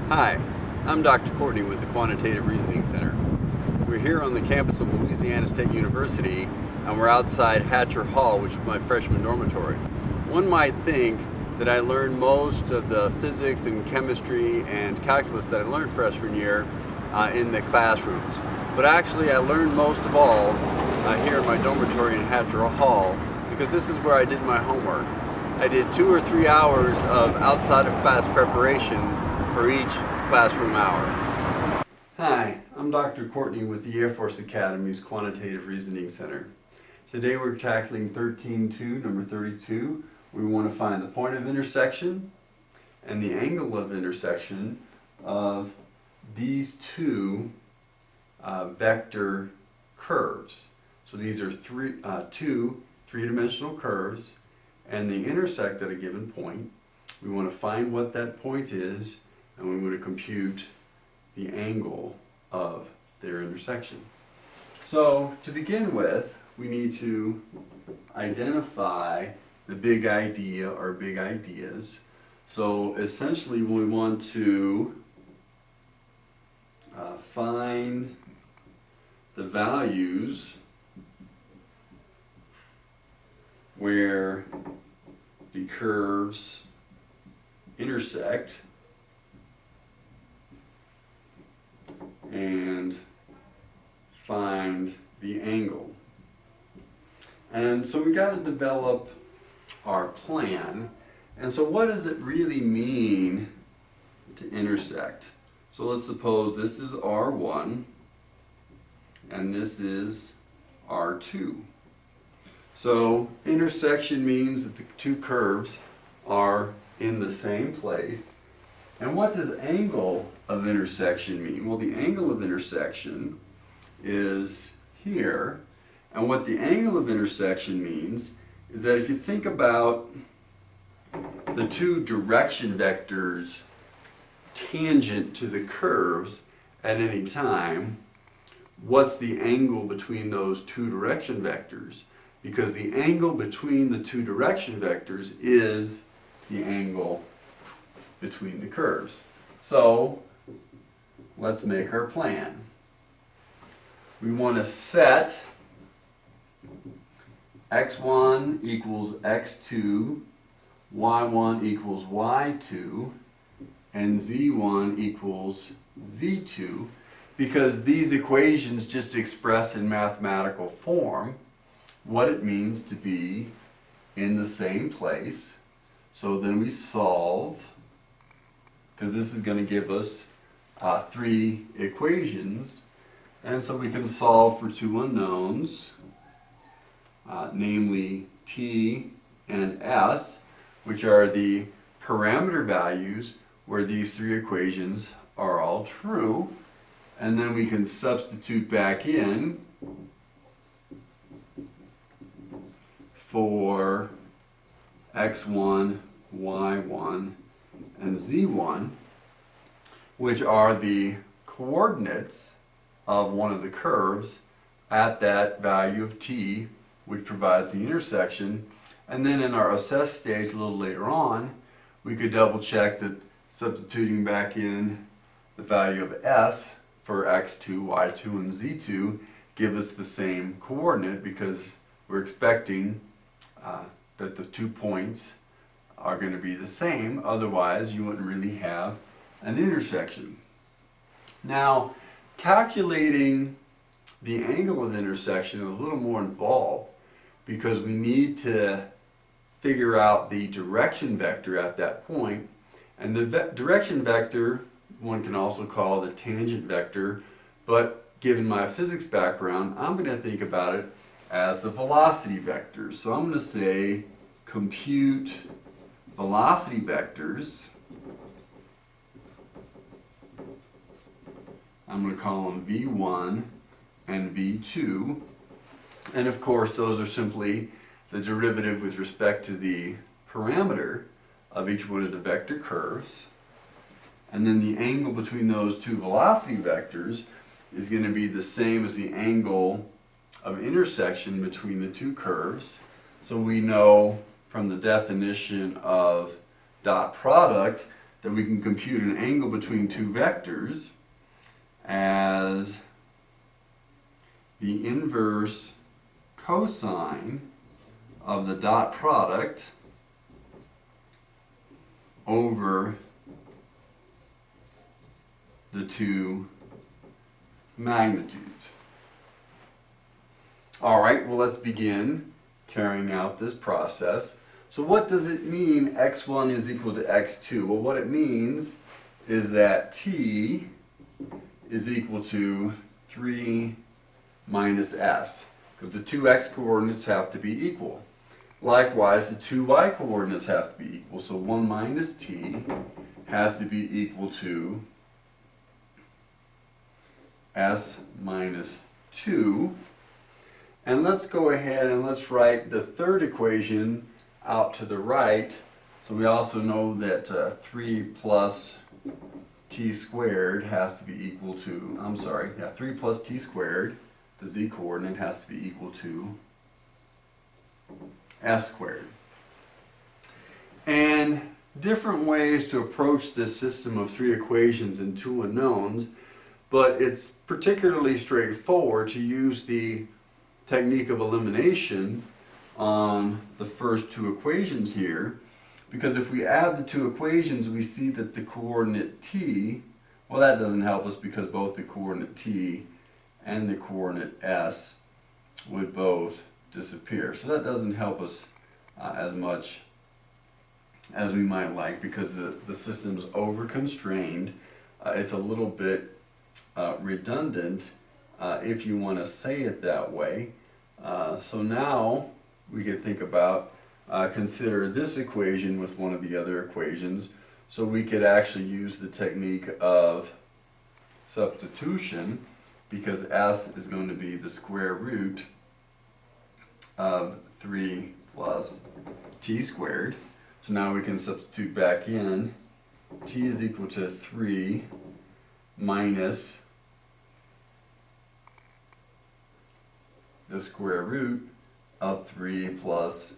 Hi, I'm Dr. Courtney with the Quantitative Reasoning Center. We're here on the campus of Louisiana State University, and we're outside Hatcher Hall, which is my freshman dormitory. One might think that I learned most of the physics and chemistry and calculus that I learned freshman year in the classrooms. But actually I learned most of all here in my dormitory in Hatcher Hall, because this is where I did my homework. I did 2 or 3 hours of outside of class preparation for each classroom hour. Hi, I'm Dr. Courtney with the Air Force Academy's Quantitative Reasoning Center. Today we're tackling 13.2, number 32. We want to find the point of intersection and the angle of intersection of these two vector curves. So these are two three-dimensional curves, and they intersect at a given point. We want to find what that point is, and we want to compute the angle of their intersection. So to begin with, we need to identify the big idea or big ideas. So essentially we want to find the values where the curves intersect and find the angle. And so we got to develop our plan. And so what does it really mean to intersect? So let's suppose this is R1 and this is R2. So intersection means that the two curves are in the same place. And what does angle of intersection mean? Well, the angle of intersection is here. And what the angle of intersection means is that if you think about the two direction vectors tangent to the curves at any time, what's the angle between those two direction vectors? Because the angle between the two direction vectors is the angle between the curves. So let's make our plan. We want to set x1 equals x2, y1 equals y2, and z1 equals z2, because these equations just express in mathematical form what it means to be in the same place. So then we solve, because this is going to give us 3 equations, and so we can solve for 2 unknowns, namely t and s, which are the parameter values where these 3 equations are all true, and then we can substitute back in for x1, y1, and z1, which are the coordinates of one of the curves at that value of t, which provides the intersection. And then in our assess stage a little later on, we could double check that substituting back in the value of s for x2, y2, and z2 give us the same coordinate, because we're expecting that the 2 points are going to be the same. Otherwise you wouldn't really have an intersection. Now, calculating the angle of intersection is a little more involved, because we need to figure out the direction vector at that point. And the direction vector one can also call the tangent vector, but given my physics background, I'm going to think about it as the velocity vectors. So I'm going to say compute velocity vectors. I'm going to call them v1 and v2. And of course those are simply the derivative with respect to the parameter of each one of the vector curves. And then the angle between those two velocity vectors is going to be the same as the angle of intersection between the two curves. So we know from the definition of dot product that we can compute an angle between two vectors as the inverse cosine of the dot product over the two magnitudes. All right, well, let's begin carrying out this process. So what does it mean x1 is equal to x2? Well, what it means is that t is equal to 3 minus s, because the two x coordinates have to be equal. Likewise, the two y coordinates have to be equal, so 1 minus t has to be equal to s minus 2. And let's go ahead and let's write the third equation out to the right. So we also know that 3 plus t squared has to be equal to, 3 plus t squared, the z coordinate, has to be equal to s squared. And different ways to approach this system of three equations and two unknowns, but it's particularly straightforward to use the technique of elimination on the first two equations here, because if we add the two equations, we see that the coordinate t, well, that doesn't help us because both the coordinate t and the coordinate s would both disappear. So that doesn't help us as much as we might like, because the system's over-constrained. It's a little bit redundant if you want to say it that way. So now we could think about, consider this equation with one of the other equations. So we could actually use the technique of substitution, because s is going to be the square root of 3 plus t squared. So now we can substitute back in. T is equal to 3 minus the square root of 3 plus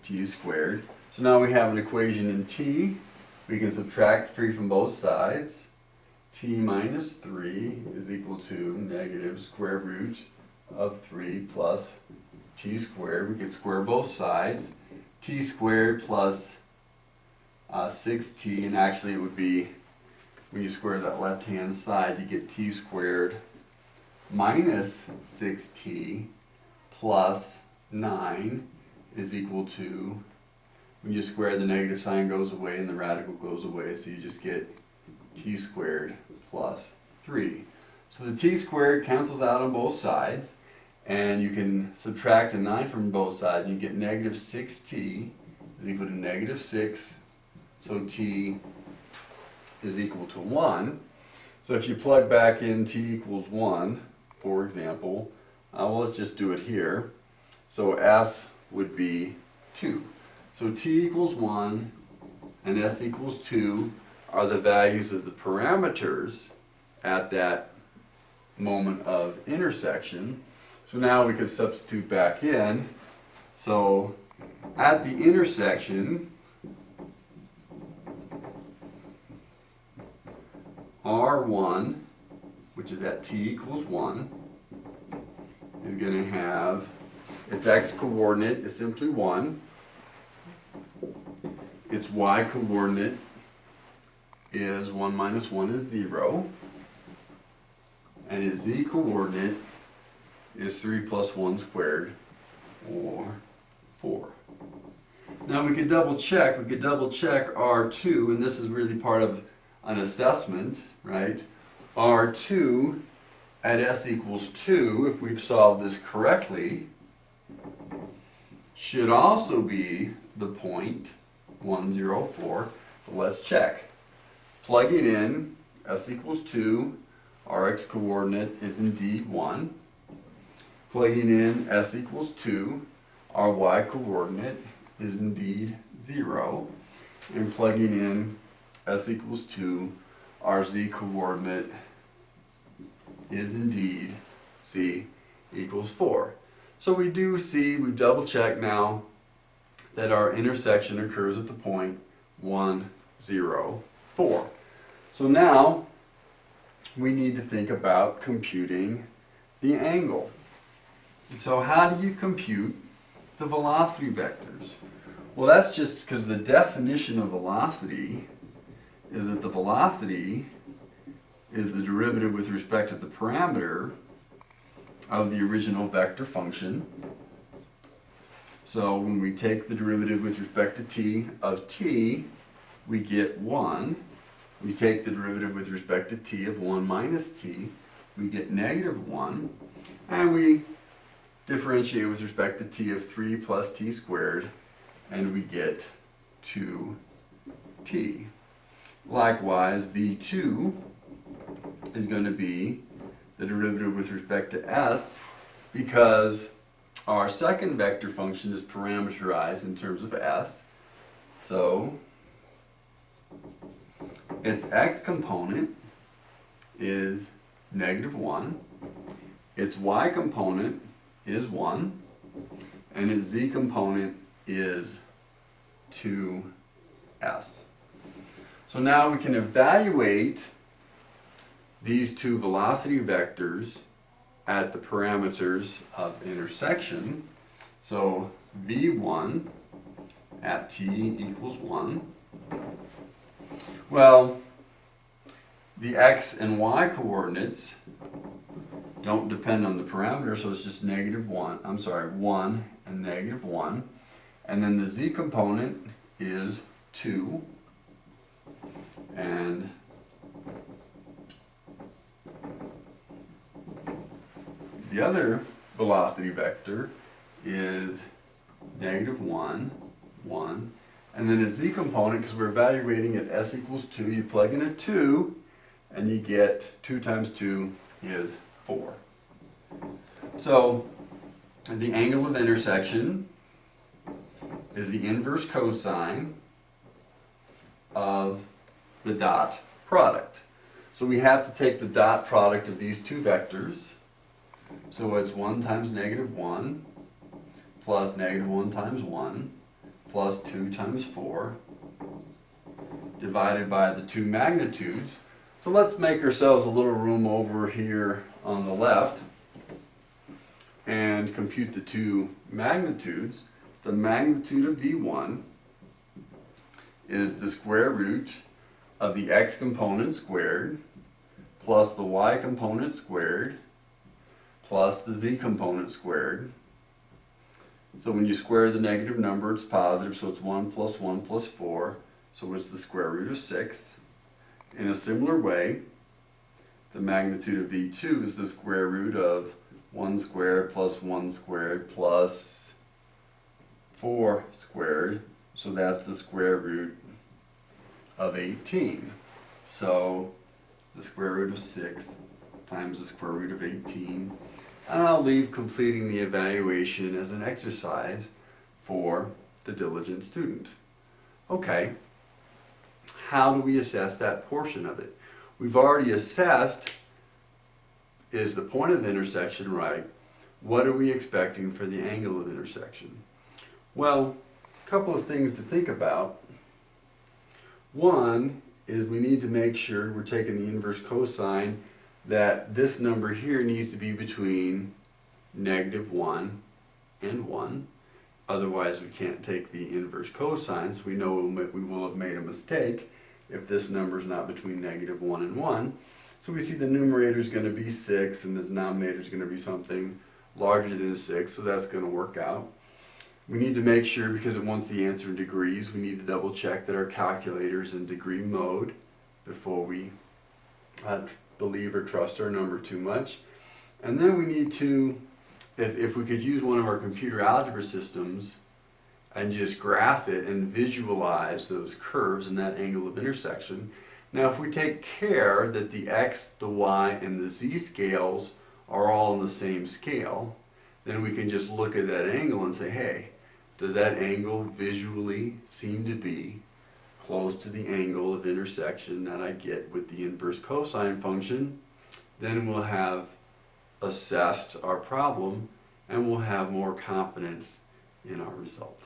t squared. So now we have an equation in t. We can subtract 3 from both sides. T minus 3 is equal to negative square root of 3 plus t squared. We could square both sides. T squared plus 6t, and actually it would be, when you square that left hand side, you get t squared minus 6t plus 9 is equal to, when you square, the negative sign goes away and the radical goes away, so you just get t squared plus 3. So the t squared cancels out on both sides, and you can subtract a 9 from both sides, and you get negative 6t is equal to negative 6, so t is equal to 1. So if you plug back in t equals 1, for example, well, let's just do it here. So s would be 2. So t equals 1 and s equals 2 are the values of the parameters at that moment of intersection. So now we could substitute back in. So at the intersection, R1, which is at t equals 1, is going to have, its x coordinate is simply 1. Its y coordinate is 1 minus 1 is 0. And its z coordinate is 3 plus 1 squared, or 4. Now we could double check. We could double check R2, and this is really part of an assessment, right? R2 at s equals 2, if we've solved this correctly, should also be the point 104. But let's check. Plug it in. S equals 2. Our x coordinate is indeed 1. Plugging in s equals 2. Our y coordinate is indeed 0. And plugging in s equals 2. Our z coordinate is indeed c equals 4. So we do see, we've double checked now, that our intersection occurs at the point 1, 0, 4. So now we need to think about computing the angle. So how do you compute the velocity vectors? Well, that's just because the definition of velocity is that the velocity is the derivative with respect to the parameter of the original vector function. So when we take the derivative with respect to t of t, we get 1. We take the derivative with respect to t of 1 minus t, we get negative 1. And we differentiate with respect to t of 3 plus t squared, and we get 2t. Likewise, v2 is going to be the derivative with respect to s, because our second vector function is parameterized in terms of s. So its x component is negative 1, its y component is 1, and its z component is 2s. So now we can evaluate these two velocity vectors at the parameters of intersection. So v1 at t equals 1. Well, the x and y coordinates don't depend on the parameter, so it's just negative 1, 1 and negative 1. And then the z component is 2. And the other velocity vector is negative 1, 1. And then a z component, because we're evaluating at s equals 2, you plug in a 2, and you get 2 times 2 is 4. So the angle of intersection is the inverse cosine of the dot product. So we have to take the dot product of these two vectors. So it's 1 times negative 1 plus negative 1 times 1 plus 2 times 4 divided by the two magnitudes. So let's make ourselves a little room over here on the left and compute the two magnitudes. The magnitude of v1 is the square root of the x component squared plus the y component squared plus the z component squared. So when you square the negative number, it's positive, so it's 1 plus 1 plus 4, so it's the square root of 6. In a similar way, the magnitude of v2 is the square root of 1 squared plus 1 squared plus 4 squared, so that's the square root of 18. So the square root of 6 times the square root of 18. And I'll leave completing the evaluation as an exercise for the diligent student. Okay, how do we assess that portion of it? We've already assessed, is the point of the intersection right? What are we expecting for the angle of intersection? Well, a couple of things to think about. One is we need to make sure we're taking the inverse cosine that this number here needs to be between negative 1 and 1. Otherwise, we can't take the inverse cosine, so we know we will have made a mistake if this number is not between negative 1 and 1. So we see the numerator is going to be 6 and the denominator is going to be something larger than 6, so that's going to work out. We need to make sure, because it wants the answer in degrees, we need to double check that our calculator is in degree mode before we believe or trust our number too much. And then we need to, if we could use one of our computer algebra systems and just graph it and visualize those curves and that angle of intersection. Now if we take care that the x, the y, and the z scales are all on the same scale, then we can just look at that angle and say, hey, does that angle visually seem to be close to the angle of intersection that I get with the inverse cosine function? Then we'll have assessed our problem and we'll have more confidence in our result.